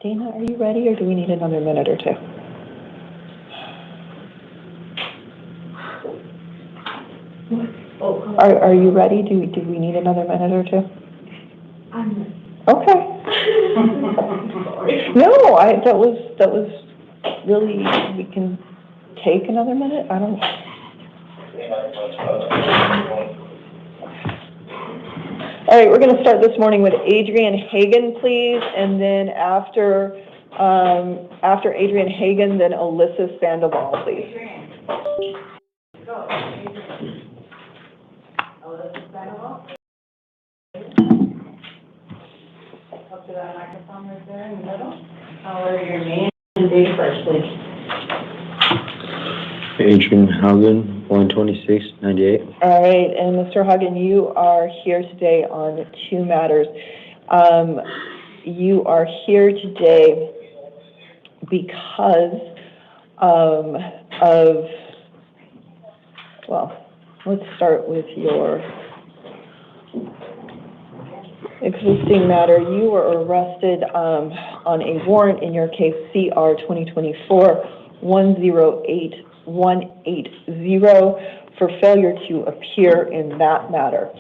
Dana, are you ready, or do we need another minute or two? Are you ready? Do we need another minute or two? Okay. No, that was really, we can take another minute. I don't. All right, we're going to start this morning with Adrian Hagan, please, and then after Adrian Hagan, then Alyssa Sandoval, please. Alyssa Sandoval. Up to that microphone right there in the middle. How are your name and date of birth, please? Adrian Hagan, 12698. All right, and Mr. Hagan, you are here today on two matters. You are here today because well, let's start with your existing matter. You were arrested on a warrant in your case CR 2024-108180 for failure to appear in that matter.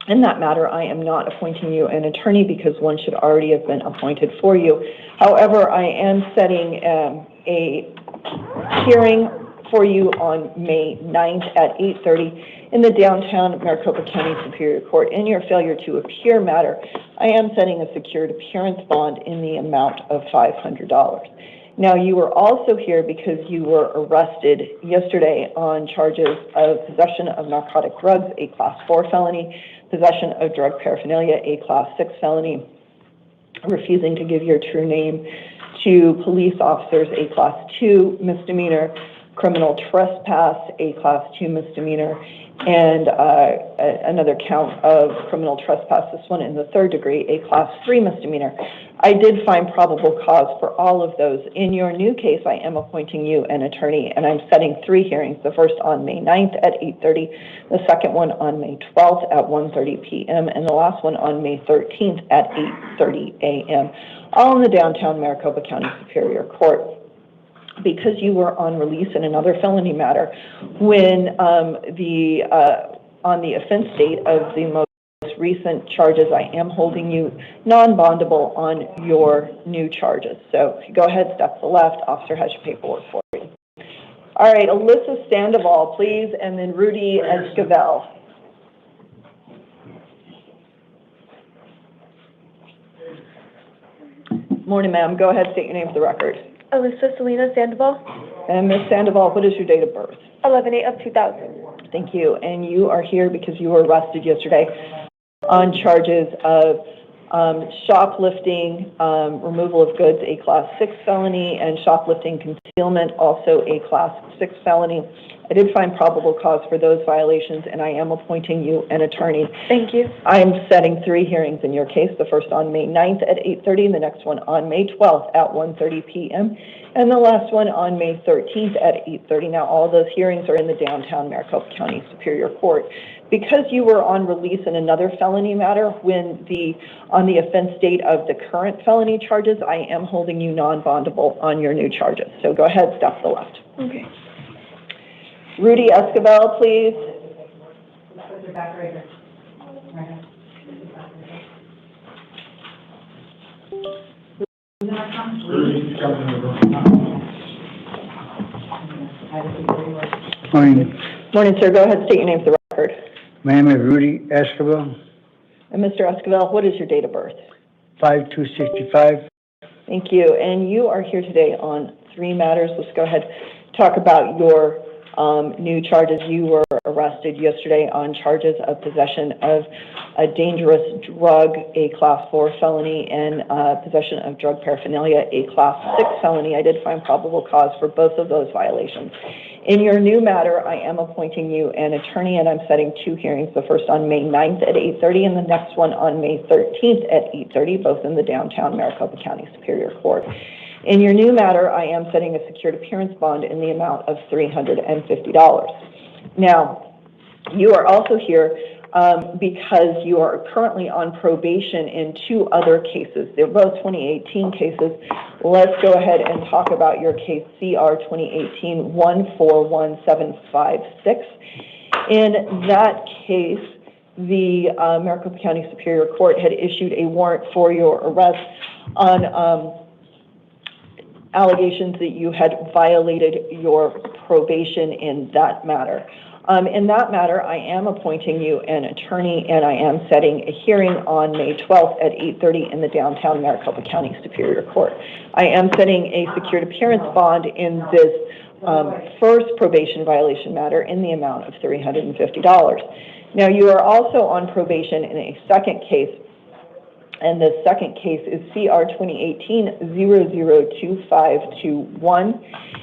In that matter, I am not appointing you an attorney because one should already have been appointed for you. However, I am setting a hearing for you on May 9th at 8:30 in the downtown Maricopa County Superior Court. In your failure to appear matter, I am setting a secured appearance bond in the amount of $500. Now, you were also here because you were arrested yesterday on charges of possession of narcotic drugs, a Class 4 felony, possession of drug paraphernalia, a Class 6 felony, refusing to give your true name to police officers, a Class 2 misdemeanor, criminal trespass, a Class 2 misdemeanor, and another count of criminal trespass, this one in the third degree, a Class 3 misdemeanor. I did find probable cause for all of those. In your new case, I am appointing you an attorney, and I'm setting three hearings, the first on May 9th at 8:30, the second one on May 12th at 1:30 p.m., and the last one on May 13th at 8:30 a.m., all in the downtown Maricopa County Superior Court. Because you were on release in another felony matter, when on the offense date of the most recent charges, I am holding you non-bondable on your new charges. So if you go ahead, step to the left, officer has your paperwork for you. All right, Alyssa Sandoval, please, and then Rudy Esquivel. Morning, ma'am. Go ahead, state your name for the record. Alyssa Selena Sandoval. And Ms. Sandoval, what is your date of birth? 11/8/2000. Thank you. And you are here because you were arrested yesterday on charges of shoplifting, removal of goods, a Class 6 felony, and shoplifting concealment, also a Class 6 felony. I did find probable cause for those violations, and I am appointing you an attorney. Thank you. I'm setting three hearings in your case, the first on May 9th at 8:30, and the next one on May 12th at 1:30 p.m., and the last one on May 13th at 8:30. Now, all those hearings are in the downtown Maricopa County Superior Court. Because you were on release in another felony matter on the offense date of the current felony charges, I am holding you non-bondable on your new charges. So go ahead, step to the left. Okay. Rudy Esquivel, please. Put your back right here. Morning. Morning, sir. Go ahead, state your name for the record. My name is Rudy Escobar, And Mr. Esquivel, what is your date of birth? 5265. Thank you. And you are here today on three matters. Let's go ahead and talk about your new charges. You were arrested yesterday on charges of possession of a dangerous drug, a Class 4 felony, and possession of drug paraphernalia, a Class 6 felony. I did find probable cause for both of those violations. In your new matter, I am appointing you an attorney, and I'm setting two hearings, the first on May 9th at 8:30 and the next one on May 13th at 8:30, both in the downtown Maricopa County Superior Court. In your new matter, I am setting a secured appearance bond in the amount of $350. Now, you are also here because you are currently on probation in 2 other cases. They're both 2018 cases. Let's go ahead and talk about your case CR 2018-141756. In that case, the Maricopa County Superior Court had issued a warrant for your arrest on allegations that you had violated your probation in that matter. In that matter, I am appointing you an attorney, and I am setting a hearing on May 12th at 8:30 in the downtown Maricopa County Superior Court. I am setting a secured appearance bond in this first probation violation matter in the amount of $350. Now, you are also on probation in a second case, and the second case is CR 2018-002521.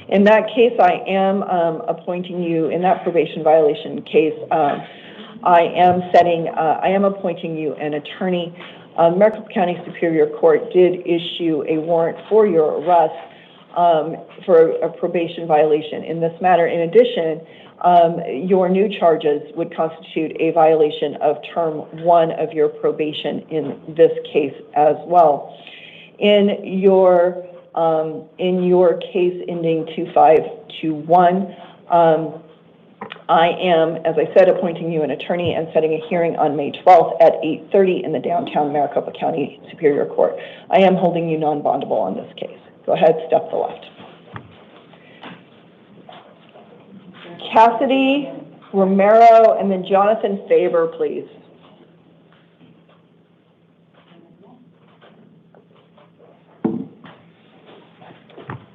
In that case, I am appointing you, in that probation violation case, I am appointing you an attorney. Maricopa County Superior Court did issue a warrant for your arrest for a probation violation in this matter. In addition, your new charges would constitute a violation of term 1 of your probation in this case as well. In your case ending 2521, I am, as I said, appointing you an attorney and setting a hearing on May 12th at 8:30 in the downtown Maricopa County Superior Court. I am holding you non-bondable on this case. Go ahead, step to the left. Cassidy, Romero, and then Jonathan Faber, please.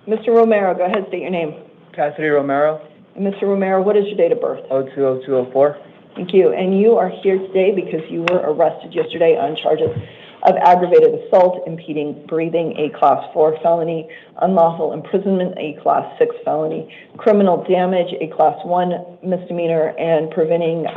Mr. Romero, go ahead, state your name. Cassidy Romero. And Mr. Romero, what is your date of birth? 020204. Thank you. And you are here today because you were arrested yesterday on charges of aggravated assault, impeding breathing, a Class 4 felony, unlawful imprisonment, a Class 6 felony, criminal damage, a Class 1 misdemeanor, and preventing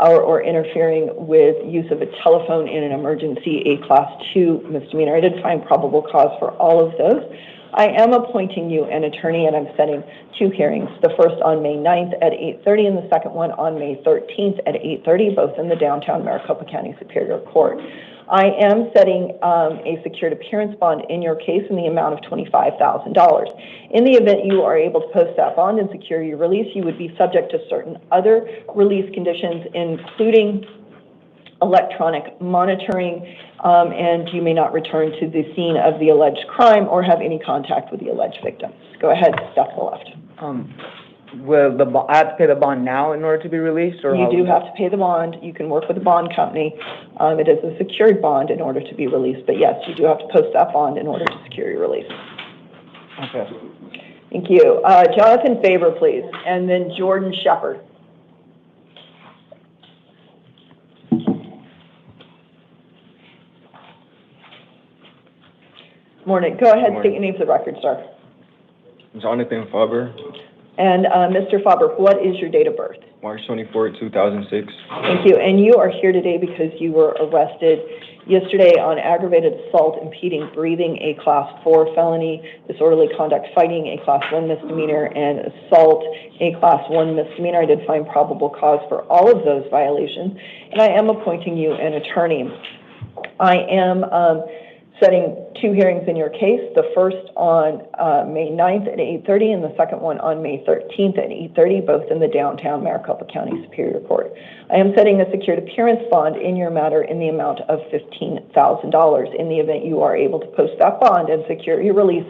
or interfering with use of a telephone in an emergency, a Class 2 misdemeanor. I did find probable cause for all of those. I am appointing you an attorney, and I'm setting 2 hearings, the first on May 9th at 8:30 and the second one on May 13th at 8:30, both in the downtown Maricopa County Superior Court. I am setting a secured appearance bond in your case in the amount of $25,000. In the event you are able to post that bond and secure your release, you would be subject to certain other release conditions, including electronic monitoring, and you may not return to the scene of the alleged crime or have any contact with the alleged victim. Go ahead, step to the left. Will I have to pay the bond now in order to be released, or you do have to pay the bond. You can work with the bond company. It is a secured bond in order to be released, but yes, you do have to post that bond in order to secure your release. Okay. Thank you. Jonathan Faber, please, and then Jordan Shepard. Morning. Go ahead, state your name for the record, sir. Jonathan Faber. And Mr. Faber, what is your date of birth? March 24, 2006. Thank you. And you are here today because you were arrested yesterday on aggravated assault, impeding breathing, a Class 4 felony, disorderly conduct fighting, a Class 1 misdemeanor, and assault, a Class 1 misdemeanor. I did find probable cause for all of those violations, and I am appointing you an attorney. I am setting 2 hearings in your case, the first on May 9th at 8:30 and the second one on May 13th at 8:30, both in the downtown Maricopa County Superior Court. I am setting a secured appearance bond in your matter in the amount of $15,000. In the event you are able to post that bond and secure your release,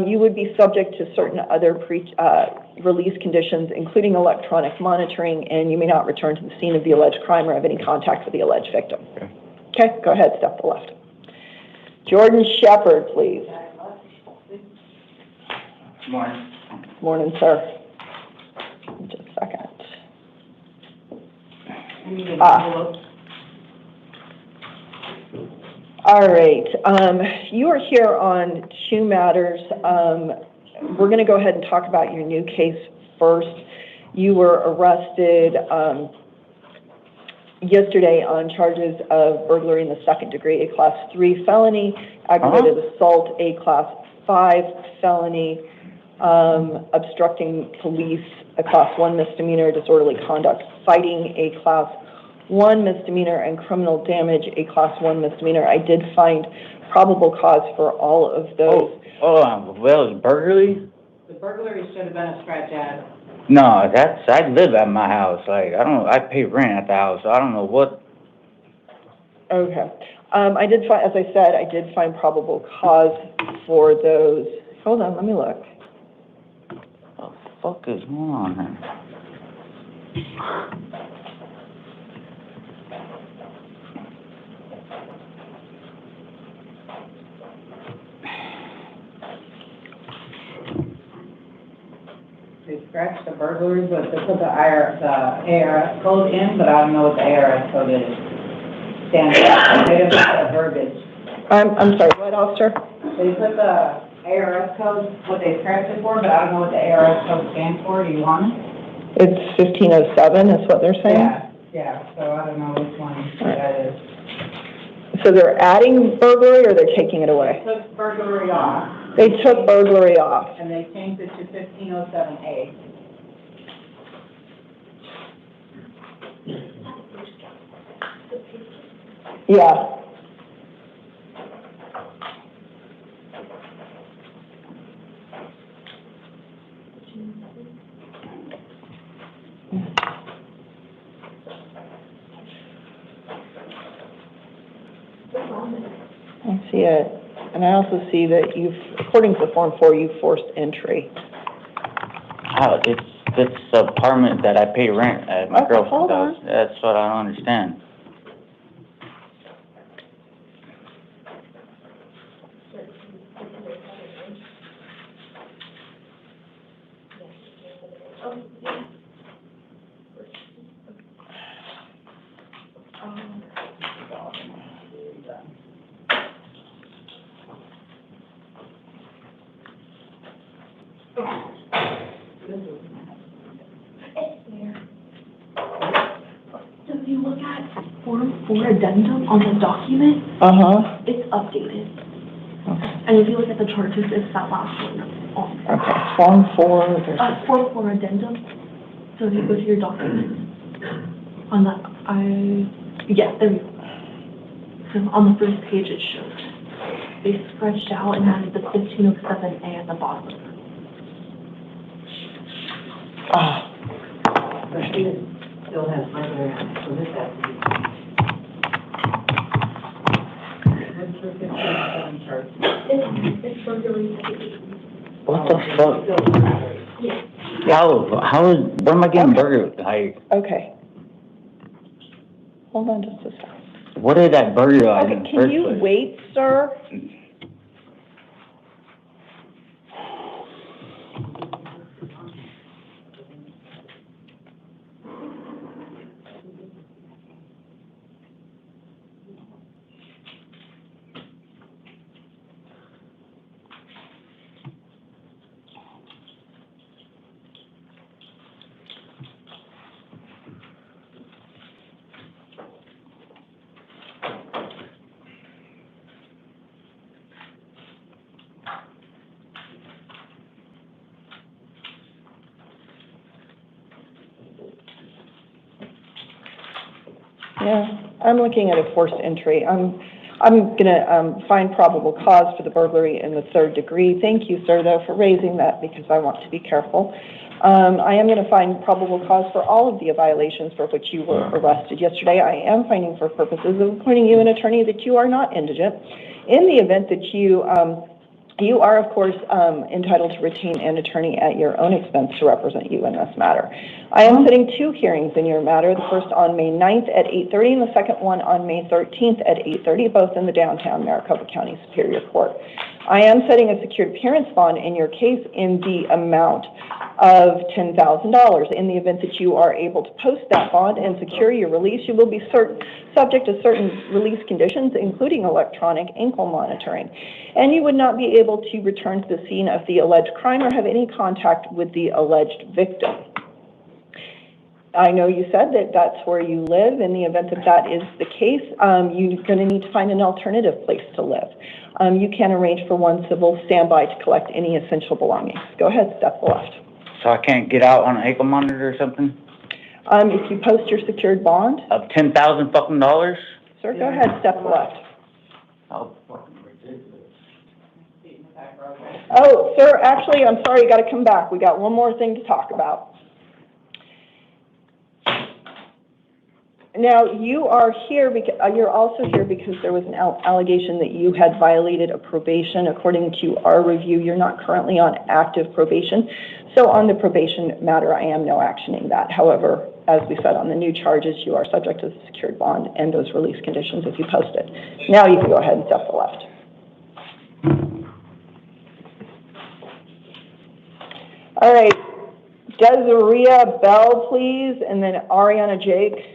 you would be subject to certain other release conditions, including electronic monitoring, and you may not return to the scene of the alleged crime or have any contact with the alleged victim. Okay, go ahead, step to the left. Jordan Shepard, please. Morning. Morning, sir. Just a second. All right. You are here on 2 matters. We're going to go ahead and talk about your new case first. You were arrested yesterday on charges of burglary in the 2nd degree, a Class 3 felony, aggravated assault, a Class 5 felony, obstructing police, a Class 1 misdemeanor, disorderly conduct, fighting, a Class 1 misdemeanor, and criminal damage, a Class 1 misdemeanor. I did find probable cause for all of those. Well, burglary? The burglary should have been a scratch ad. No, I live at my house. Like, I pay rent at the house, so I don't know what. Okay. I did find, as I said, I did find probable cause for those. Hold on, let me look. What the fuck is going on here? They scratched the burglary, but they put the ARS code in, but I don't know what the ARS code is. Stands for. They didn't put the verbiage. I'm sorry, what, officer? They put the ARS code, what they scratched it for, but I don't know what the ARS code stands for. Do you want it? It's 1507 is what they're saying? Yeah, so I don't know which one that is. So they're adding burglary or they're taking it away? They took burglary off. They took burglary off. And they changed it to 1507A. Yeah. I see it. And I also see that you've, according to Form 4, you forced entry. How? It's an apartment that I pay rent at. My Okay, hold girlfriend on. does. That's what I don't understand. So if you look at Form 4 addendum on the document, it's updated. Okay. And if you look at the charges, it's that last one on there. Okay, Form 4, there's Form 4 addendum. So if you go to your documents, on the, yeah, there we go. So on the first page it shows. They scratched out and added the 1507A at the bottom. But she still has burglary on it, so this has to be. What's the 1507 charge? It's burglary. What the fuck? What am I getting burgled? Like, okay. Hold on just a second. what is that burger like in Okay, the can first you place? wait, sir? Yeah, I'm looking at a forced entry. I'm gonna find probable cause for the burglary in the 3rd degree. Thank you, sir, though, for raising that because I want to be careful. I am gonna find probable cause for all of the violations for which you were arrested yesterday. I am finding for purposes of appointing you an attorney that you are not indigent. In the event that you are, of course, entitled to retain an attorney at your own expense to represent you in this matter. I am setting 2 hearings in your matter, the first on May 9th at 8:30 and the second one on May 13th at 8:30, both in the downtown Maricopa County Superior Court. I am setting a secured appearance bond in your case in the amount of $10,000. In the event that you are able to post that bond and secure your release, you will be subject to certain release conditions, including electronic ankle monitoring. And you would not be able to return to the scene of the alleged crime or have any contact with the alleged victim. I know you said that that's where you live. In the event that that is the case, you're going to need to find an alternative place to live. You can arrange for one civil standby to collect any essential belongings. Go ahead, step left. So I can't get out on an ankle monitor or something? If you post your secured bond, Of $10,000 fucking dollars? sir, go ahead, step left. Oh, fucking ridiculous. Oh, sir, actually, I'm sorry, you got to come back. We got one more thing to talk about. Now, you are here because you're also here because there was an allegation that you had violated a probation. According to our review, you're not currently on active probation. So on the probation matter, I am no actioning that. However, as we said, on the new charges, you are subject to the secured bond and those release conditions if you post it. Now you can go ahead and step to the left. All right, Desiree Bell, please, and then Ariana Jake.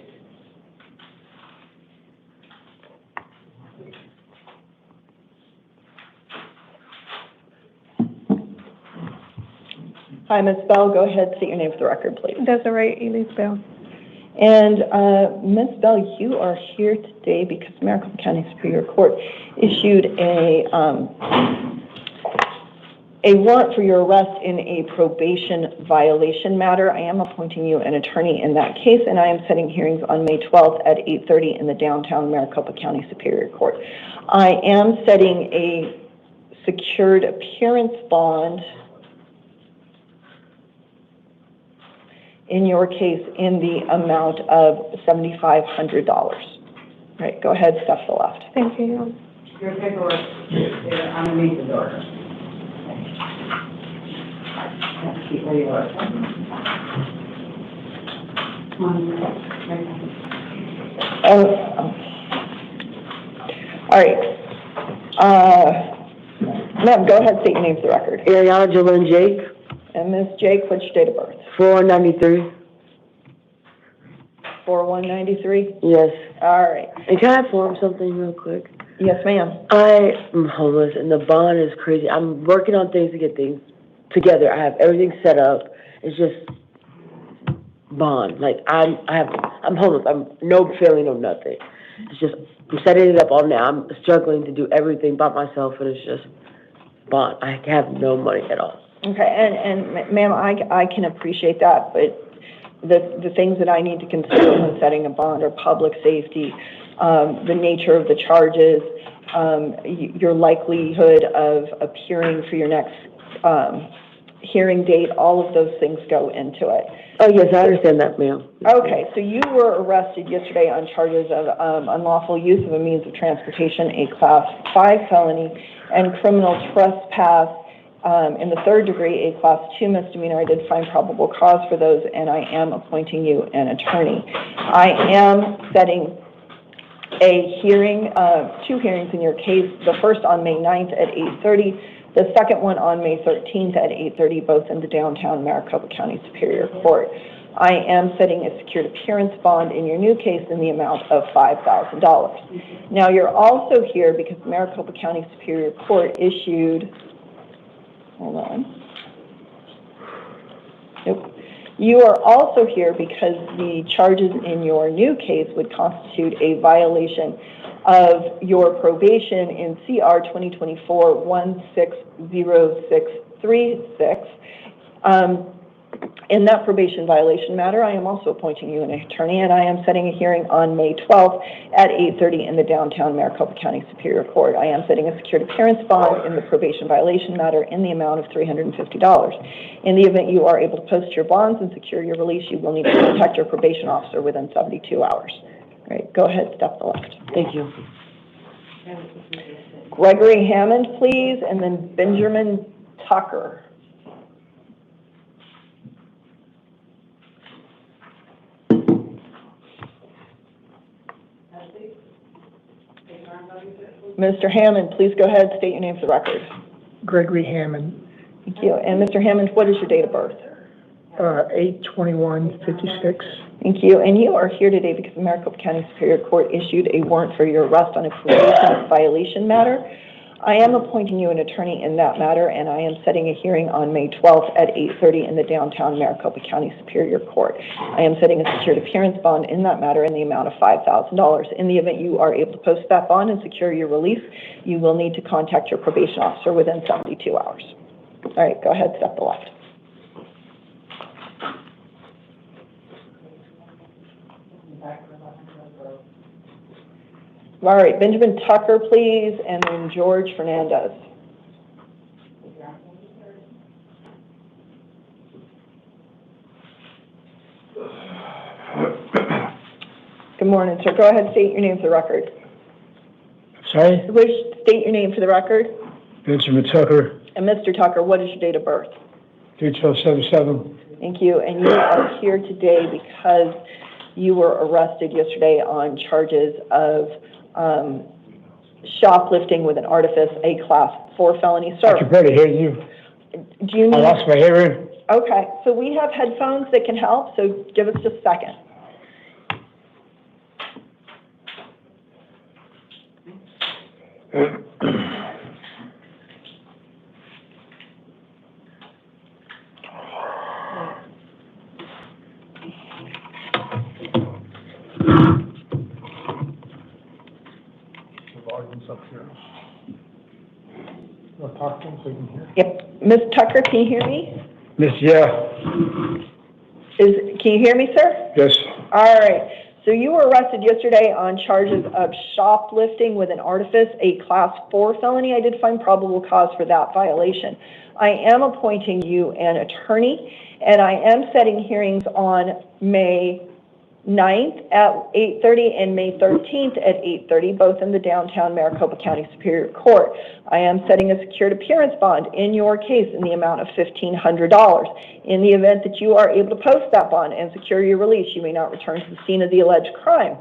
Hi, Ms. Bell. Go ahead, state your name for the record, please. Desiree Elise Bell. And Ms. Bell, you are here today because Maricopa County Superior Court issued a warrant for your arrest in a probation violation matter. I am appointing you an attorney in that case, and I am setting hearings on May 12th at 8:30 in the downtown Maricopa County Superior Court. I am setting a secured appearance bond in your case in the amount of $7,500. Right, go ahead, step to the left. Thank you. Your paperwork is underneath the door. Keep where you are. All right. Ma'am, go ahead, state your name for the record. Ariana Jolene Jake, And Ms. Jake, what's your date of birth? 493. 4193? Yes. All right. And can I inform something real quick? Yes, ma'am. I am homeless and the bond is crazy. I'm working on things to get things together. I have everything set up. It's just bond. Like I'm homeless. I'm no feeling, no nothing. It's just I'm setting it up all now. I'm struggling to do everything by myself, and it's just bond. I have no money at all. Okay, and ma'am, I can appreciate that, but the things that I need to consider when setting a bond are public safety, the nature of the charges, your likelihood of appearing for your next hearing date. All of those things go into it. Oh, yes, I understand that, ma'am. Okay, so you were arrested yesterday on charges of unlawful use of a means of transportation, a Class 5 felony, and criminal trespass in the third degree, a Class 2 misdemeanor. I did find probable cause for those, and I am appointing you an attorney. I am setting a hearing, 2 hearings in your case, the first on May 9th at 8:30, the second one on May 13th at 8:30, both in the downtown Maricopa County Superior Court. I am setting a secured appearance bond in your new case in the amount of $5,000. Now, you're also here because Maricopa County Superior Court issued, hold on. Nope. You are also here because the charges in your new case would constitute a violation of your probation in CR 2024-160636. In that probation violation matter, I am also appointing you an attorney, and I am setting a hearing on May 12th at 8:30 in the downtown Maricopa County Superior Court. I am setting a secured appearance bond in the probation violation matter in the amount of $350. In the event you are able to post your bonds and secure your release, you will need to contact your probation officer within 72 hours. All right, go ahead, step to the left. Thank you. Gregory Hammond, please, and then Benjamin Tucker. Mr. Hammond, please go ahead, state your name for the record. Gregory Hammond, Thank you. And Mr. Hammond, what is your date of birth? 8/21/56. Thank you. And you are here today because the Maricopa County Superior Court issued a warrant for your arrest on a probation violation matter. I am appointing you an attorney in that matter, and I am setting a hearing on May 12th at 8:30 in the downtown Maricopa County Superior Court. I am setting a secured appearance bond in that matter in the amount of $5,000. In the event you are able to post that bond and secure your release, you will need to contact your probation officer within 72 hours. All right, go ahead, step to the left. All right, Benjamin Tucker, please, and then George Fernandez. Good morning, sir. Go ahead and state your name for the record. Sorry? State your name for the record. Benjamin Tucker, And Mr. Tucker, what is your date of birth? 31277. Thank you. And you are here today because you were arrested yesterday on charges of shoplifting with an artifice, a Class 4 felony. I Sir, can barely hear you. do you I need... lost my hearing. Okay, so we have headphones that can help, so give us just a second. The volume's up here. I'll talk to him so you can hear. Yep. Ms. Tucker, can you hear me? Miss, yeah. Can you hear me, sir? Yes. All right. So you were arrested yesterday on charges of shoplifting with an artifice, a Class 4 felony. I did find probable cause for that violation. I am appointing you an attorney, and I am setting hearings on May 9th at 8:30 and May 13th at 8:30, both in the downtown Maricopa County Superior Court. I am setting a secured appearance bond in your case in the amount of $1,500. In the event that you are able to post that bond and secure your release, you may not return to the scene of the alleged crime.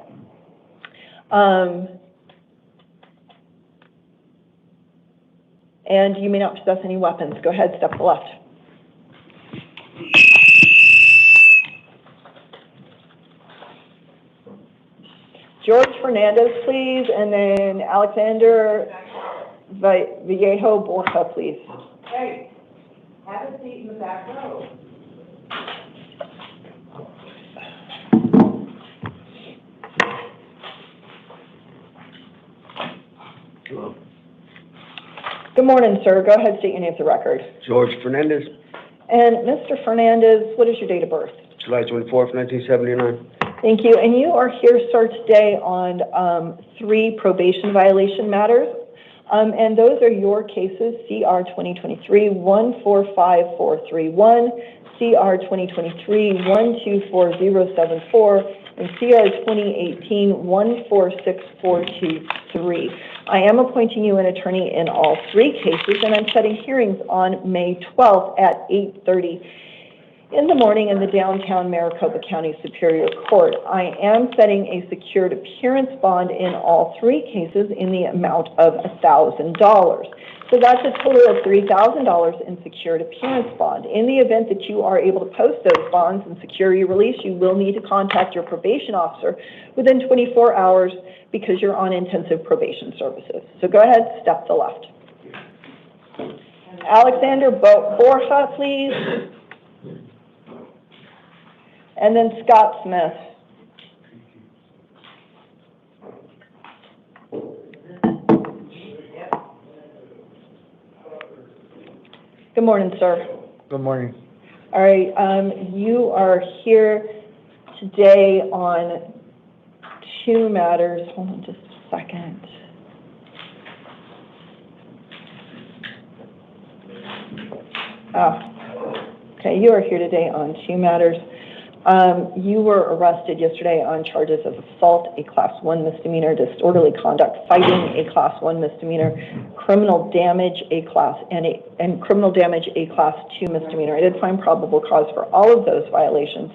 And you may not possess any weapons. Go ahead, step to the left. George Fernandez, please, and then Alexander Vallejo Borja, please. Hey, have a seat in the back row. Good morning, sir. Go ahead, state your name for the record. George Fernandez, And Mr. Fernandez, what is your date of birth? July 24th, 1979. Thank you. And you are here, sir, today on 3 probation violation matters. And those are your cases, CR 2023-145431, CR 2023-124074, and CR 2018-146423. I am appointing you an attorney in all 3 cases, and I'm setting hearings on May 12th at 8:30 in the morning in the downtown Maricopa County Superior Court. I am setting a secured appearance bond in all 3 cases in the amount of $1,000. So that's a total of $3,000 in secured appearance bond. In the event that you are able to post those bonds and secure your release, you will need to contact your probation officer within 24 hours because you're on intensive probation services. So go ahead, step to the left. Alexander Borja, please. And then Scott Smith. Good morning, sir. Good morning. All right, you are here today on 2 matters. Hold on just a second. Okay, you are here today on 2 matters. You were arrested yesterday on charges of assault, a Class 1 misdemeanor, disorderly conduct, fighting, a Class 1 misdemeanor, criminal damage, a Class 2 misdemeanor. I did find probable cause for all of those violations.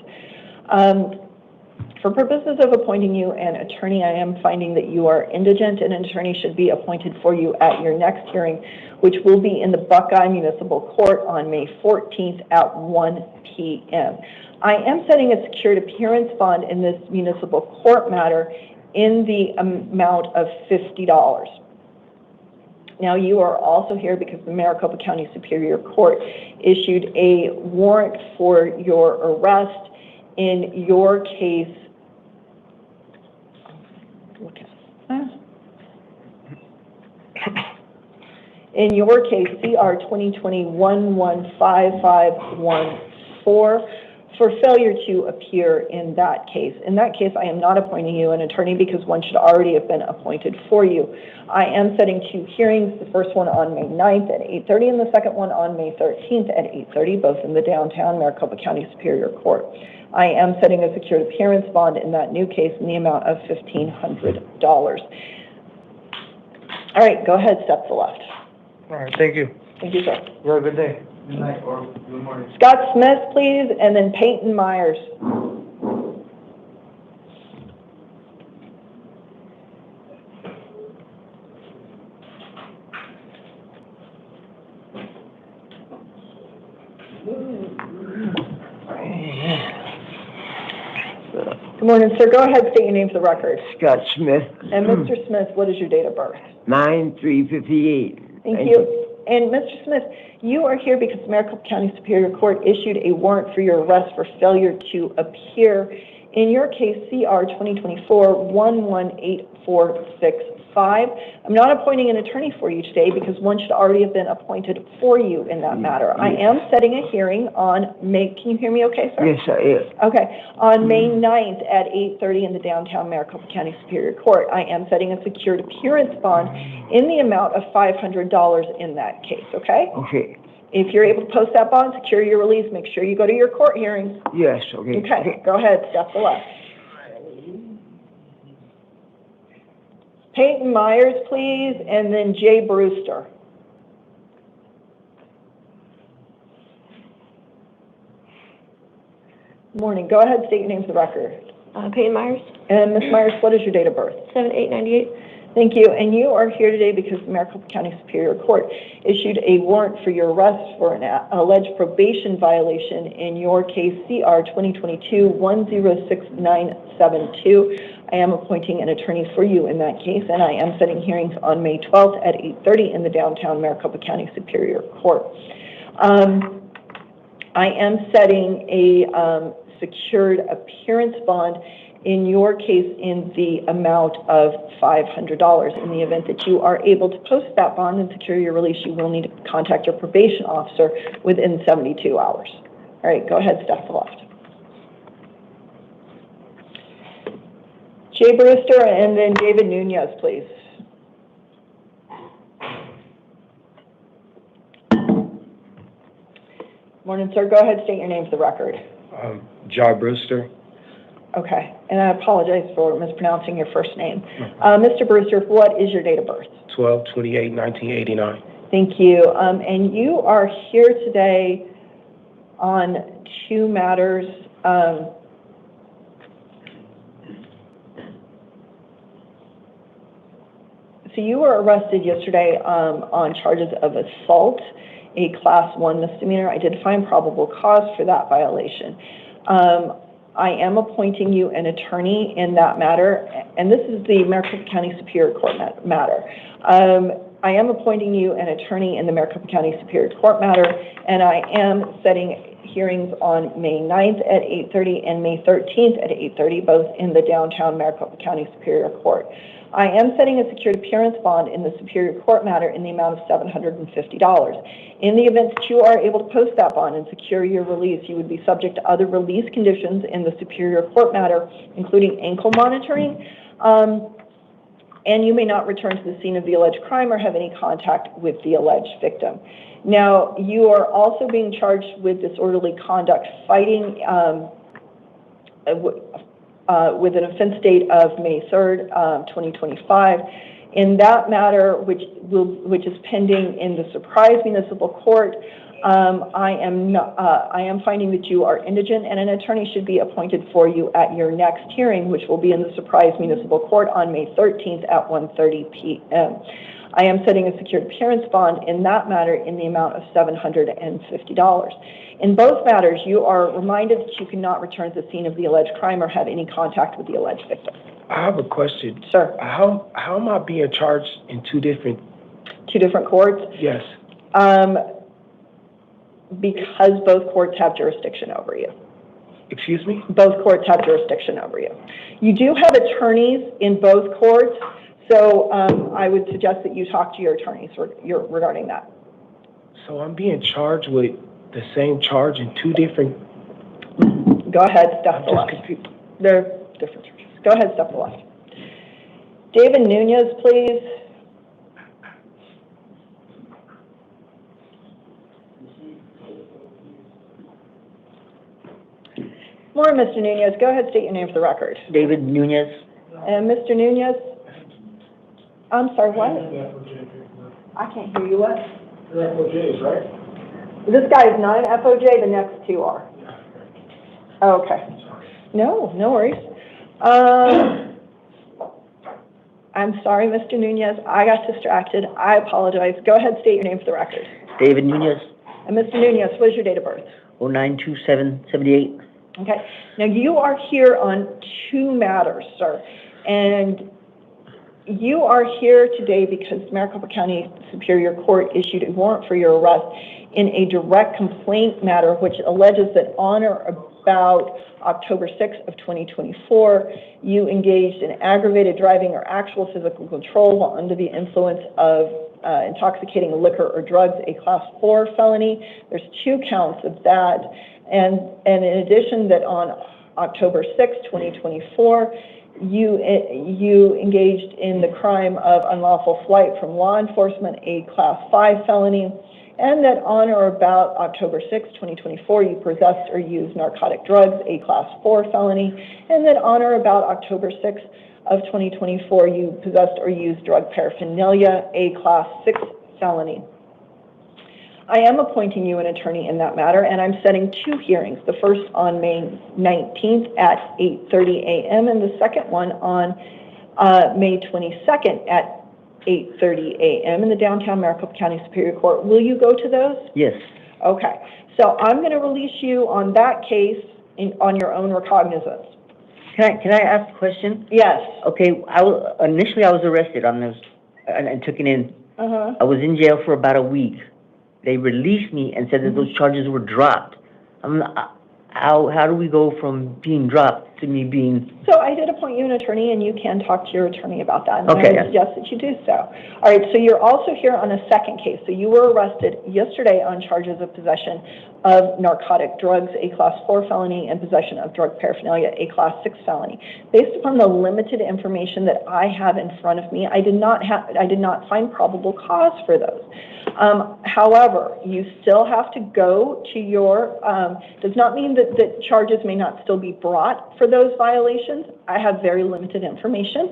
For purposes of appointing you an attorney, I am finding that you are indigent, and an attorney should be appointed for you at your next hearing, which will be in the Buckeye Municipal Court on May 14th at 1 p.m. I am setting a secured appearance bond in this municipal court matter in the amount of $50. Now, you are also here because the Maricopa County Superior Court issued a warrant for your arrest in your case. In your case, CR 2020-115514, for failure to appear in that case. In that case, I am not appointing you an attorney because one should already have been appointed for you. I am setting 2 hearings, the first one on May 9th at 8:30 and the second one on May 13th at 8:30, both in the downtown Maricopa County Superior Court. I am setting a secured appearance bond in that new case in the amount of $1,500. All right, go ahead, step to the left. All right, thank you. Thank you, sir. You have a good day. Good night, or good morning. Scott Smith, please, and then Peyton Myers. Good morning, sir. Go ahead, state your name for the record. Scott Smith, And Mr. Smith, what is your date of birth? 9/3/58. Thank you. And Mr. Smith, you are here because the Maricopa County Superior Court issued a warrant for your arrest for failure to appear in your case, CR 2024-118465. I'm not appointing an attorney for you today because one should already have been appointed for you in that matter. I am setting a hearing on May, can you hear me okay, sir? Yes, I am. Okay, on May 9th at 8:30 in the downtown Maricopa County Superior Court. I am setting a secured appearance bond in the amount of $500 in that case, okay? Okay. If you're able to post that bond, secure your release, make sure you go to your court hearings. Yes, okay. Okay, go ahead, step to the left. Peyton Myers, please, and then Jay Brewster. Morning, go ahead, state your name for the record. Peyton Myers, And Ms. Myers, what is your date of birth? 7/8/98. Thank you, and you are here today because the Maricopa County Superior Court issued a warrant for your arrest for an alleged probation violation in your case, CR 2022-106972. I am appointing an attorney for you in that case, and I am setting hearings on May 12th at 8:30 in the downtown Maricopa County Superior Court. I am setting a secured appearance bond in your case in the amount of $500. In the event that you are able to post that bond and secure your release, you will need to contact your probation officer within 72 hours. All right, go ahead, step to the left. Jay Brewster and then David Nunez, please. Morning, sir. Go ahead, state your name for the record. John Brewster. Okay, and I apologize for mispronouncing your first name. Mr. Brewster, what is your date of birth? 12/28/1989. Thank you. And you are here today on 2 matters. So you were arrested yesterday on charges of assault, a Class 1 misdemeanor. I did find probable cause for that violation. I am appointing you an attorney in that matter, and this is the Maricopa County Superior Court matter. I am appointing you an attorney in the Maricopa County Superior Court matter, and I am setting hearings on May 9th at 8:30 and May 13th at 8:30, both in the downtown Maricopa County Superior Court. I am setting a secured appearance bond in the Superior Court matter in the amount of $750. In the event that you are able to post that bond and secure your release, you would be subject to other release conditions in the Superior Court matter, including ankle monitoring, and you may not return to the scene of the alleged crime or have any contact with the alleged victim. Now, you are also being charged with disorderly conduct, fighting with an offense date of May 3rd, 2025. In that matter, which is pending in the Surprise Municipal Court, I am finding that you are indigent, and an attorney should be appointed for you at your next hearing, which will be in the Surprise Municipal Court on May 13th at 1:30 p.m. I am setting a secured appearance bond in that matter in the amount of $750. In both matters, you are reminded that you cannot return to the scene of the alleged crime or have any contact with the alleged victim. I have a question. Sir. How am I being charged in 2 different Two different courts? Yes. Because both courts have jurisdiction over you. Excuse me? Both courts have jurisdiction over you. You do have attorneys in both courts, so I would suggest that you talk to your attorneys regarding that. So I'm being charged with the same charge in two different... Go ahead, step to the I'm left. just confused. They're different charges. Go ahead, step to the left. David Nunez, please. Morning, Mr. Nunez. Go ahead, state your name for the record. David Nunez. And Mr. Nunez? I'm sorry, what? I can't hear you, what? FOJs, right? This guy is not an FOJ, the next two are. Okay. No worries. I'm sorry, Mr. Nunez. I got distracted. I apologize. Go ahead, state your name for the record. David Nunez, And Mr. Nunez, what is your date of birth? 092778. Okay. Now, you are here on two matters, sir. And you are here today because Maricopa County Superior Court issued a warrant for your arrest in a direct complaint matter which alleges that on or about October 6th of 2024, you engaged in aggravated driving or actual physical control while under the influence of intoxicating liquor or drugs, a Class 4 felony. There's 2 counts of that. And in addition, that on October 6th, 2024, you engaged in the crime of unlawful flight from law enforcement, a Class 5 felony, and that on or about October 6th, 2024, you possessed or used narcotic drugs, a Class 4 felony, and that on or about October 6th of 2024, you possessed or used drug paraphernalia, a Class 6 felony. I am appointing you an attorney in that matter, and I'm setting 2 hearings, the first on May 19th at 8:30 a.m. and the second one on May 22nd at 8:30 a.m. in the downtown Maricopa County Superior Court. Will you go to those? Yes. Okay. So I'm going to release you on that case on your own recognizance. Can I ask a question? Yes. Okay, initially I was arrested on this and taken in. Uh-huh. I was in jail for about a week. They released me and said that those charges were dropped. How do we go from being dropped to me being... So I did appoint you an attorney, and you can talk to your attorney about that. And Okay. I would suggest that you do so. All right, so you're also here on a second case. So you were arrested yesterday on charges of possession of narcotic drugs, a Class 4 felony, and possession of drug paraphernalia, a Class 6 felony. Based upon the limited information that I have in front of me, I did not find probable cause for those. However, you still have to go to your, does not mean that charges may not still be brought for those violations. I have very limited information.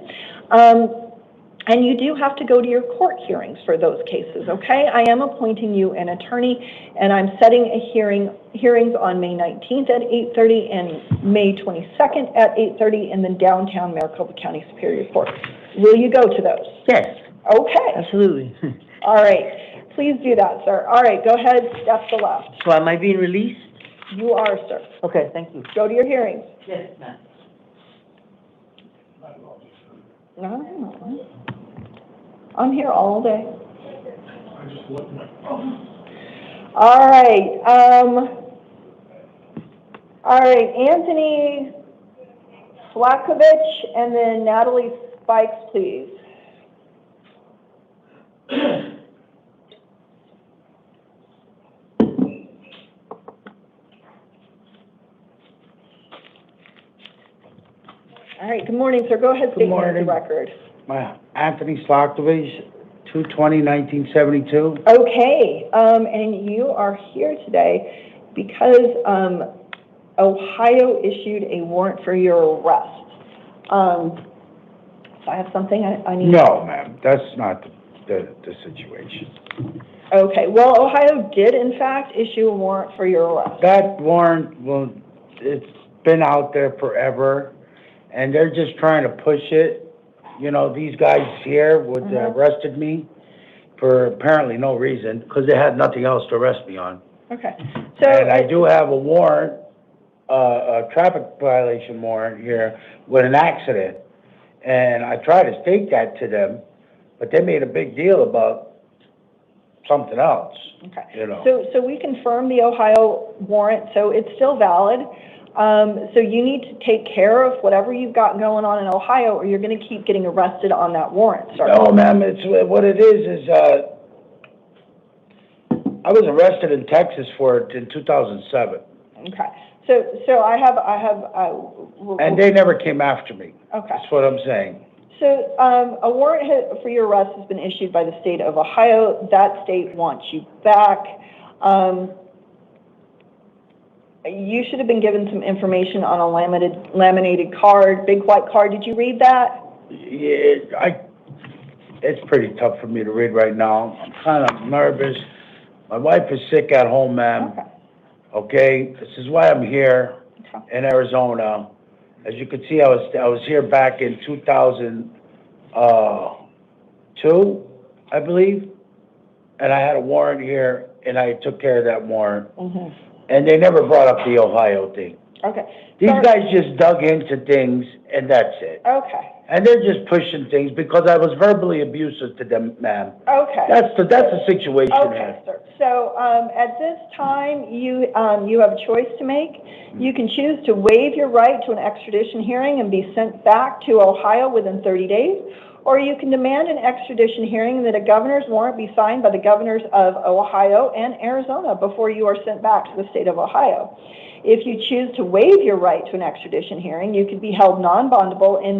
And you do have to go to your court hearings for those cases, okay? I am appointing you an attorney, and I'm setting a hearings on May 19th at 8:30 and May 22nd at 8:30 in the downtown Maricopa County Superior Court. Will you go to those? Yes. Okay. Absolutely. All right. Please do that, sir. All right, go ahead, step to the left. So am I being released? You are, sir. Okay, thank you. Go to your hearings. Yes, ma'am. No, I'm here all day. All right, Anthony Flakovich and then Natalie Spikes, please. All right, good morning, sir. Go ahead, state your name for the record. Anthony Slockovich, 2/20/1972. Okay, and you are here today because Ohio issued a warrant for your arrest. So I have something I need. No, ma'am, that's not the situation. Okay, well, Ohio did in fact issue a warrant for your arrest. That warrant, well, it's been out there forever, and they're just trying to push it. You know, these guys here would arrested me for apparently no reason, because they had nothing else to arrest me on. Okay, so. And I do have a warrant, a traffic violation warrant here with an accident. And I tried to state that to them, but they made a big deal about something else, Okay. you know. So we confirmed the Ohio warrant, so it's still valid. So you need to take care of whatever you've got going on in Ohio, or you're gonna keep getting arrested on that warrant, sir. No, ma'am, it's, what it is, I was arrested in Texas for it in 2007, Okay. So I have, and they never came after me. okay. That's what I'm saying. So, a warrant for your arrest has been issued by the state of Ohio. That state wants you back. You should have been given some information on a laminated card, big white card. Did you read that? Yeah, it's pretty tough for me to read right now. I'm kind of nervous. My wife is sick at home, ma'am. Okay. Okay, this is why I'm here in Arizona. As you can see, I was here back in 2002, I believe, and I had a warrant here, and I took care of that warrant. Mm-hmm. And they never brought up the Ohio thing. Okay. These guys just dug into things, and that's it. Okay. And they're just pushing things because I was verbally abusive to them, ma'am. Okay. That's the situation Okay, here. sir. So, at this time, you have a choice to make. You can choose to waive your right to an extradition hearing and be sent back to Ohio within 30 days, or you can demand an extradition hearing that a governor's warrant be signed by the governors of Ohio and Arizona before you are sent back to the state of Ohio. If you choose to waive your right to an extradition hearing, you would be held non-bondable in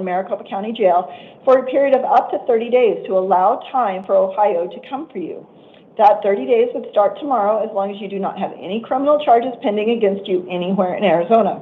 Maricopa County Jail for a period of up to 30 days to allow time for Ohio to come for you. That 30 days would start tomorrow as long as you do not have any criminal charges pending against you anywhere in Arizona.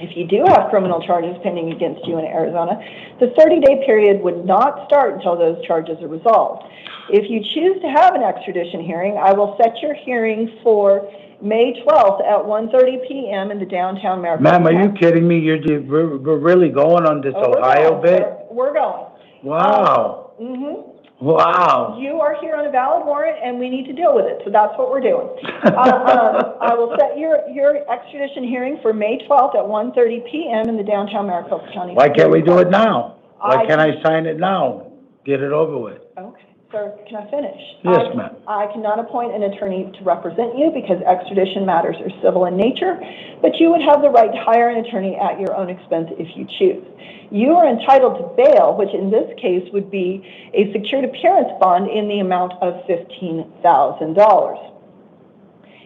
If you do have criminal charges pending against you in Arizona, the 30-day period would not start until those charges are resolved. If you choose to have an extradition hearing, I will set your hearing for May 12th at 1:30 p.m. in the downtown Maricopa. Ma'am, are you kidding me? We're really going on this Ohio bit? We're going. Wow. Mm-hmm. Wow. You are here on a valid warrant, and we need to deal with it, so that's what we're doing. I will set your extradition hearing for May 12th at 1:30 p.m. in the downtown Maricopa County. Why can't we do it now? Why can't I sign it now? Get it over with. Okay, sir, can I finish? Yes, ma'am. I cannot appoint an attorney to represent you because extradition matters are civil in nature, but you would have the right to hire an attorney at your own expense if you choose. You are entitled to bail, which in this case would be a secured appearance bond in the amount of $15,000.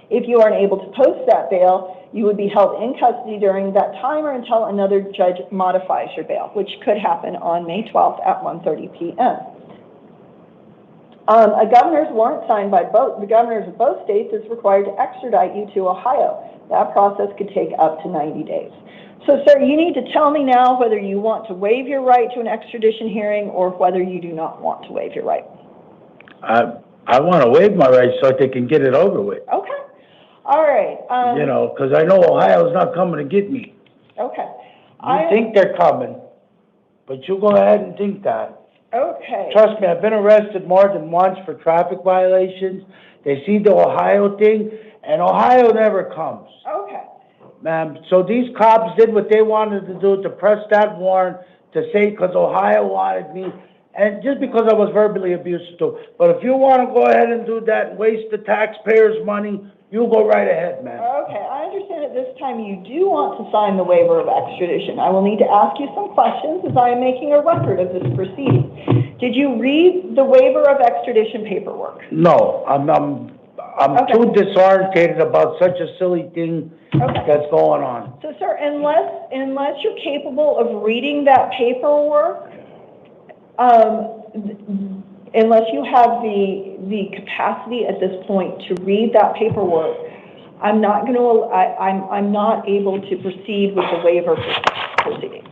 If you aren't able to post that bail, you would be held in custody during that time or until another judge modifies your bail, which could happen on May 12th at 1:30 p.m. A governor's warrant signed by the governors of both states is required to extradite you to Ohio. That process could take up to 90 days. So, sir, you need to tell me now whether you want to waive your right to an extradition hearing or whether you do not want to waive your right. I want to waive my rights so they can get it over with. Okay. All right. You know, because I know Ohio's not coming to get me. Okay. You think they're coming, but you go ahead and think that. Okay. Trust me, I've been arrested more than once for traffic violations. They see the Ohio thing, and Ohio never comes. Okay. Ma'am, so these cops did what they wanted to do to press that warrant to say because Ohio wanted me, and just because I was verbally abusive too. But if you want to go ahead and do that and waste the taxpayers' money, you go right ahead, ma'am. Okay, I understand at this time you do want to sign the waiver of extradition. I will need to ask you some questions as I am making a record of this proceeding. Did you read the waiver of extradition paperwork? No, I'm too disorientated about such a silly thing that's going on. So, sir, unless you're capable of reading that paperwork, unless you have the capacity at this point to read that paperwork, I'm not able to proceed with the waiver proceeding.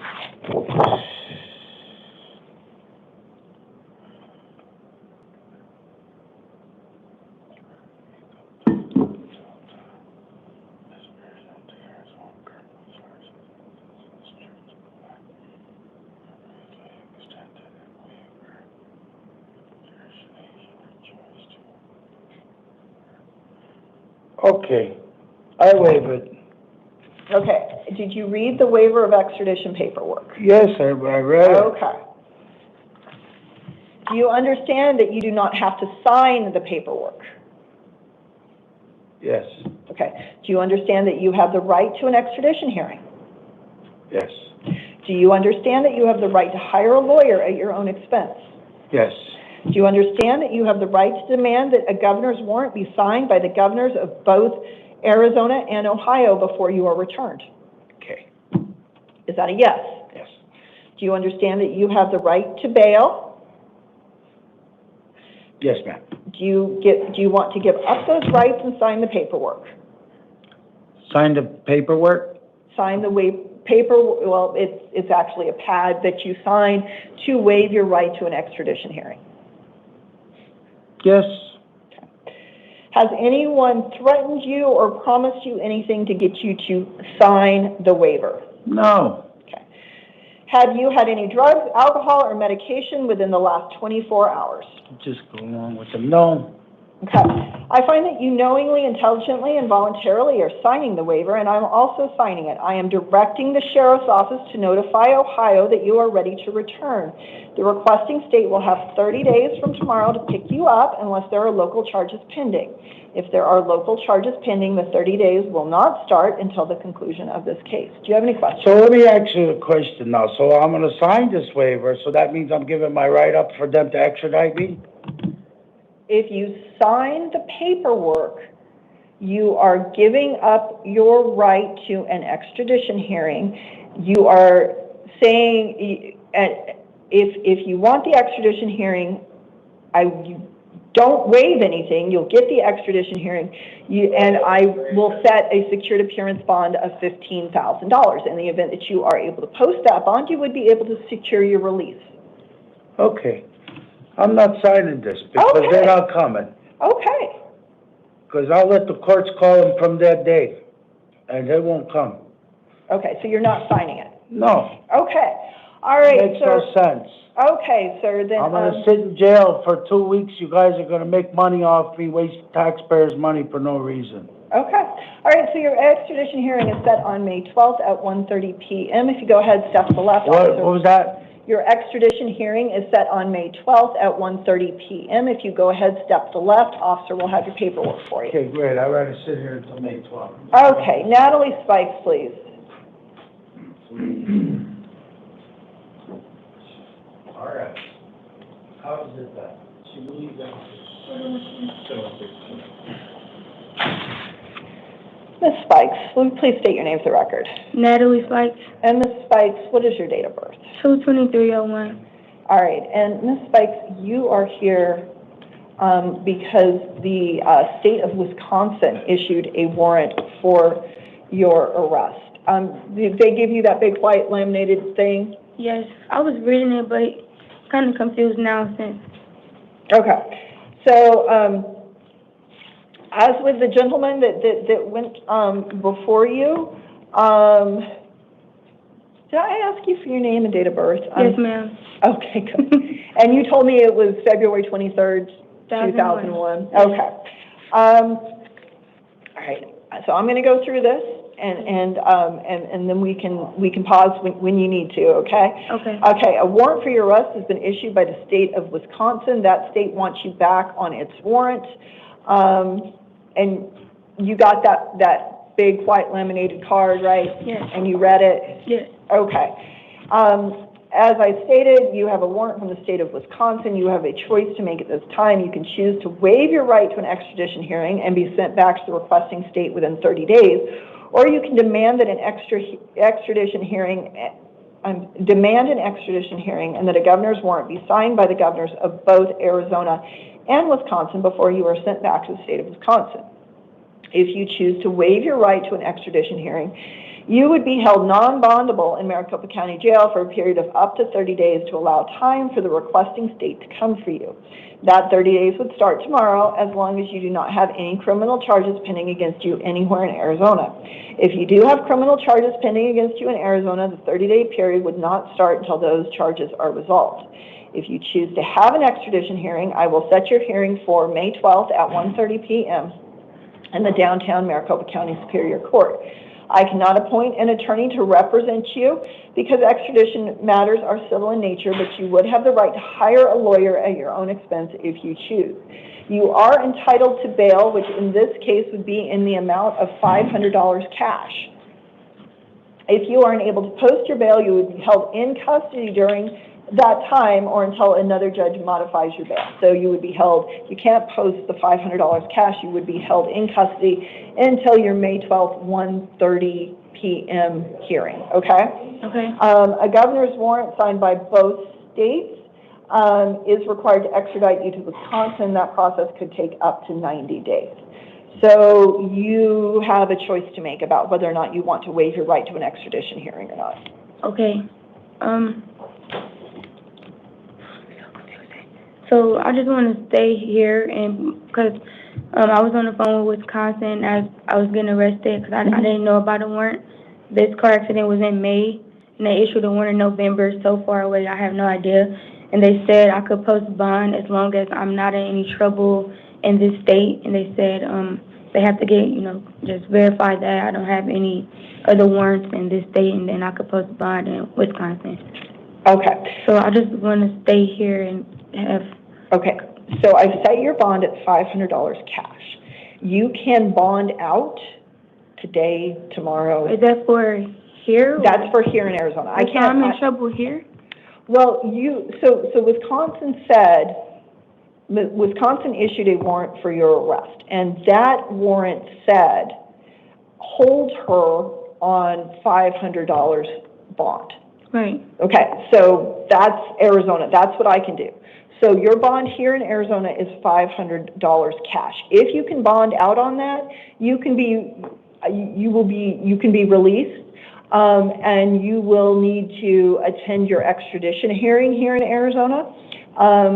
Okay, I waive it. Okay, did you read the waiver of extradition paperwork? Yes, I read it. Okay. Do you understand that you do not have to sign the paperwork? Yes, Okay. Do you understand that you have the right to an extradition hearing? yes, Do you understand that you have the right to hire a lawyer at your own expense? yes, Do you understand that you have the right to demand that a governor's warrant be signed by the governors of both Arizona and Ohio before you are returned? okay, Is that a yes? yes, Do you understand that you have the right to bail? yes, ma'am. Do you want to give up those rights and sign the paperwork? Sign the paperwork? Sign the paper, well, it's actually a pad that you sign to waive your right to an extradition hearing. Yes, Has anyone threatened you or promised you anything to get you to sign the waiver? no, Have you had any drugs, alcohol, or medication within the last 24 hours? just go along with them, no, Okay. I find that you knowingly, intelligently, and voluntarily are signing the waiver, and I'm also signing it. I am directing the sheriff's office to notify Ohio that you are ready to return. The requesting state will have 30 days from tomorrow to pick you up unless there are local charges pending. If there are local charges pending, the 30 days will not start until the conclusion of this case. Do you have any questions? So let me ask you a question now. So I'm gonna sign this waiver, so that means I'm giving my right up for them to extradite me? If you sign the paperwork, you are giving up your right to an extradition hearing. You are saying, if you want the extradition hearing, you don't waive anything, you'll get the extradition hearing, and I will set a secured appearance bond of $15,000. In the event that you are able to post that bond, you would be able to secure your release. Okay. I'm not signing this because Okay. they're not coming. Okay. Because I'll let the courts call them from that day, and they won't come. Okay, so you're not signing it? No. Okay. All right, Makes no sir. sense. Okay, sir, then, I'm gonna sit in jail for 2 weeks. You guys are gonna make money off me, waste taxpayers' money for no reason. okay. All right, so your extradition hearing is set on May 12th at 1:30 p.m. If you go ahead, step to the left, What officer. was that? Your extradition hearing is set on May 12th at 1:30 p.m. If you go ahead, step to the left, officer will have your paperwork for you. Okay, great. I'd rather sit here until May 12th. Okay, Natalie Spikes, please. All right. How is it done? She believes that. Ms. Spikes, will you please state your name for the record? Natalie Spikes, And Ms. Spikes, what is your date of birth? 22301. All right, and Ms. Spikes, you are here because the state of Wisconsin issued a warrant for your arrest. Did they give you that big white laminated thing? Yes, I was reading it, but kind of confused now since. Okay, so as with the gentleman that went before you, did I ask you for your name and date of birth? Yes, ma'am. Okay, good. And you told me it was February 23rd, 2001. Okay. All right. So I'm going to go through this, and then we can pause when you need to. Okay. Okay. Okay. A warrant for your arrest has been issued by the state of Wisconsin. That state wants you back on its warrant, and you got that big white laminated card, right? Yes. And you read it. Yes. Okay. As I stated, you have a warrant from the state of Wisconsin. You have a choice to make at this time. You can choose to waive your right to an extradition hearing and be sent back to the requesting state within 30 days, or you can demand that an extradition hearing and that a governor's warrant be signed by the governors of both Arizona and Wisconsin before you are sent back to the state of Wisconsin. If you choose to waive your right to an extradition hearing, you would be held non-bondable in Maricopa County Jail for a period of up to 30 days to allow time for the requesting state to come for you. That 30 days would start tomorrow as long as you do not have any criminal charges pending against you anywhere in Arizona. If you do have criminal charges pending against you in Arizona, the 30-day period would not start until those charges are resolved. If you choose to have an extradition hearing, I will set your hearing for May 12th at 1:30 p.m. in the downtown Maricopa County Superior Court. I cannot appoint an attorney to represent you because extradition matters are civil in nature, but you would have the right to hire a lawyer at your own expense if you choose. You are entitled to bail, which in this case would be in the amount of $500 cash. If you aren't able to post your bail, you would be held in custody during that time or until another judge modifies your bail. So you would be held, you can't post the $500 cash, you would be held in custody until your May 12th, 1:30 p.m. hearing, okay? Okay. A governor's warrant signed by both states is required to extradite you to Wisconsin. That process could take up to 90 days. So you have a choice to make about whether or not you want to waive your right to an extradition hearing or not. Okay. So I just want to stay here, and because I was on the phone with Wisconsin as I was getting arrested because I didn't know about a warrant. This car accident was in May, and they issued a warrant in November. So far away, I have no idea. And they said I could post bond as long as I'm not in any trouble in this state. And they said they have to get, just verify that I don't have any other warrants in this state, and then I could post bond in Wisconsin. Okay. So I just want to stay here and have... Okay. So I've set your bond at $500 cash. You can bond out today, tomorrow. Is that for here? That's for here in Arizona. I can't. I'm in trouble here? Well, so Wisconsin issued a warrant for your arrest, and that warrant said hold her on $500 bond. Right. Okay, so that's Arizona. That's what I can do. So your bond here in Arizona is $500 cash. If you can bond out on that, you can be released, and you will need to attend your extradition hearing here in Arizona at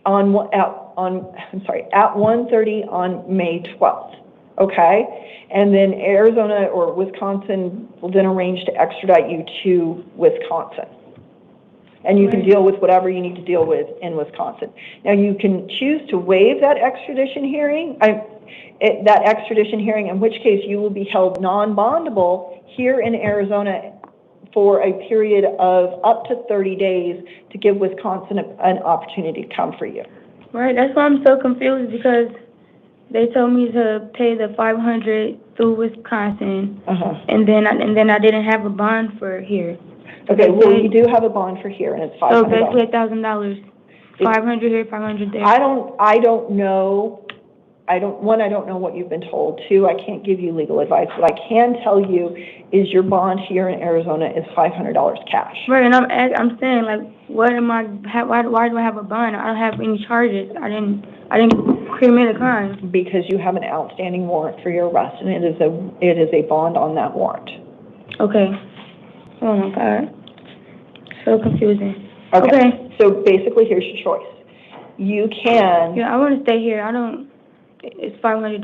1:30 on May 12th. Okay, and then Arizona or Wisconsin will then arrange to extradite you to Wisconsin. And you can deal with whatever you need to deal with in Wisconsin. Now, you can choose to waive that extradition hearing, in which case you will be held non-bondable here in Arizona for a period of up to 30 days to give Wisconsin an opportunity to come for you. Right, that's why I'm so confused, because they told me to pay the $500 through Wisconsin, and then I didn't have a bond for here. Okay, well, you do have a bond for here, and it's $500. So basically $1,000, $500 here, $500 there. I don't know. I don't know what you've been told. Two, I can't give you legal advice. What I can tell you is your bond here in Arizona is $500 cash. Right, and I'm saying, like, why do I have a bond? I don't have any charges. I didn't commit a crime. Because you have an outstanding warrant for your arrest, and it is a bond on that warrant. Okay. Oh my God. So confusing. Okay. So basically, here's your choice. You can. Yeah, I want to stay here. It's $500,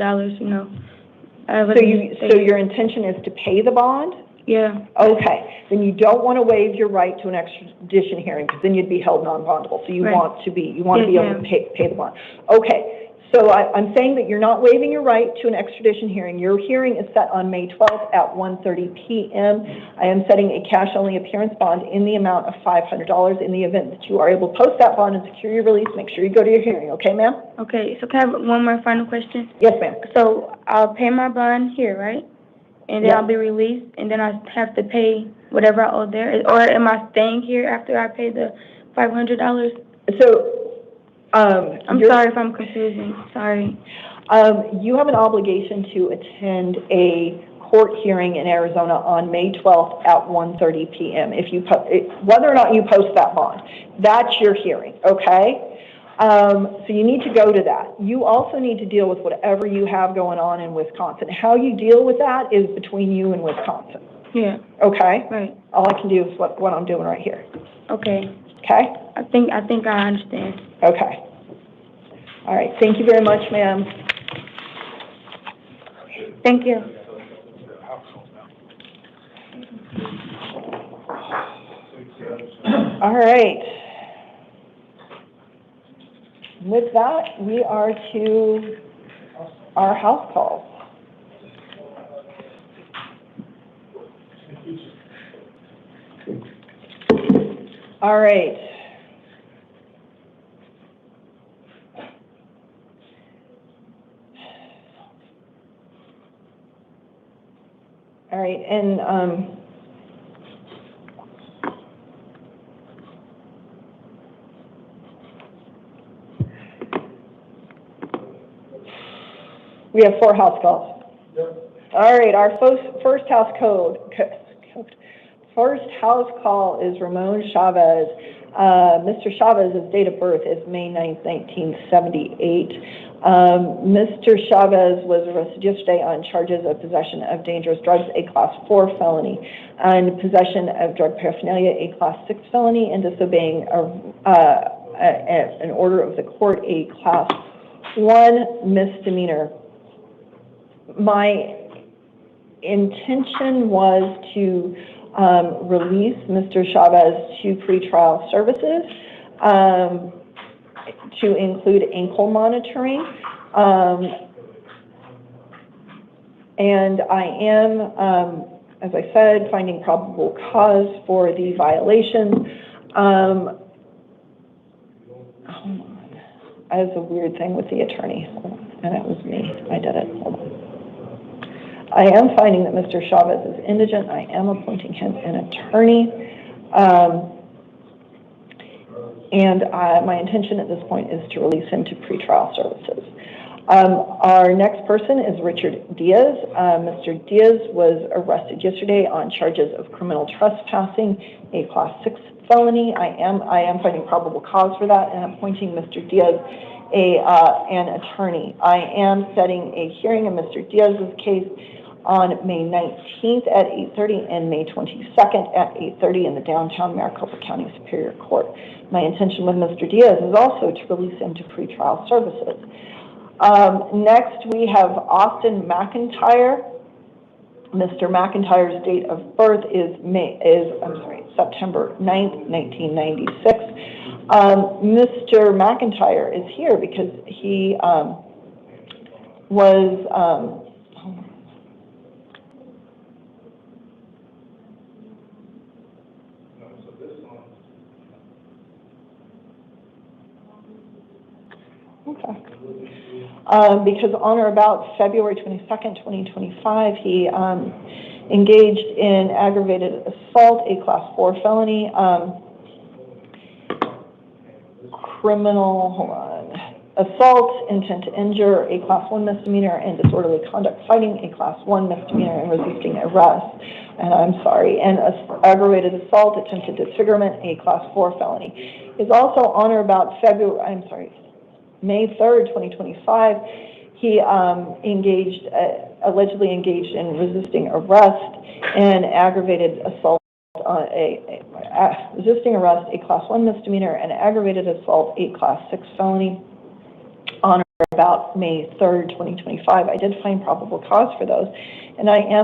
So your intention is to pay the bond? Yeah. Okay. Then you don't want to waive your right to an extradition hearing, because then you'd be held non-bondable. So you want to be able to pay the bond. Okay. So I'm saying that you're not waiving your right to an extradition hearing. Your hearing is set on May 12th at 1:30 p.m. I am setting a cash-only appearance bond in the amount of $500. In the event that you are able to post that bond and secure your release, make sure you go to your hearing. Okay, ma'am? Okay. So can I have one more final question? Yes, ma'am. So I'll pay my bond here, right? And then I'll be released, and then I have to pay whatever I owe there? Or am I staying here after I pay the $500? So... I'm sorry if I'm confusing. Sorry. You have an obligation to attend a court hearing in Arizona on May 12th at 1:30 p.m. Whether or not you post that bond, that's your hearing, okay? So you need to go to that. You also need to deal with whatever you have going on in Wisconsin. How you deal with that is between you and Wisconsin. Yeah. Okay? Right. All I can do is what I'm doing right here. Okay. Okay? I think I understand. Okay. All right. Thank you very much, ma'am. Thank you. All right. With that, we are to our house calls. All right. All right, and, we have 4 house calls. All right, our first house call is Ramon Chavez. Mr. Chavez's date of birth is May 9th, 1978. Mr. Chavez was arrested yesterday on charges of possession of dangerous drugs, a Class 4 felony, and possession of drug paraphernalia, a Class 6 felony, and disobeying an order of the court, a Class 1 misdemeanor. My intention was to release Mr. Chavez to pretrial services, to include ankle monitoring, and I am, as I said, finding probable cause for the violations. Hold on. That is a weird thing with the attorney, and it was me. I did it. Hold on. I am finding that Mr. Chavez is indigent. I am appointing him an attorney. And my intention at this point is to release him to pretrial services. Our next person is Richard Diaz. Mr. Diaz was arrested yesterday on charges of criminal trespassing, a Class 6 felony. I am finding probable cause for that and appointing Mr. Diaz an attorney. I am setting a hearing in Mr. Diaz's case on May 19th at 8:30 and May 22nd at 8:30 in the downtown Maricopa County Superior Court. My intention with Mr. Diaz is also to release him to pretrial services. Next, we have Austin McIntyre. Mr. McIntyre's date of birth is September 9th, 1996. Mr. McIntyre is here because he was because on or about February 22nd, 2025, he engaged in aggravated assault, a Class 4 felony, assault, intent to injure, a Class 1 misdemeanor, and disorderly conduct fighting, a Class 1 misdemeanor, and resisting arrest. And I'm sorry, and aggravated assault, attempted disfigurement, a Class 4 felony. Is also on or about May 3rd, 2025, he allegedly engaged in resisting arrest and aggravated assault, resisting arrest, a Class 1 misdemeanor, and aggravated assault, a Class 6 felony, on or about May 3rd, 2025. I did find probable cause for those, and I am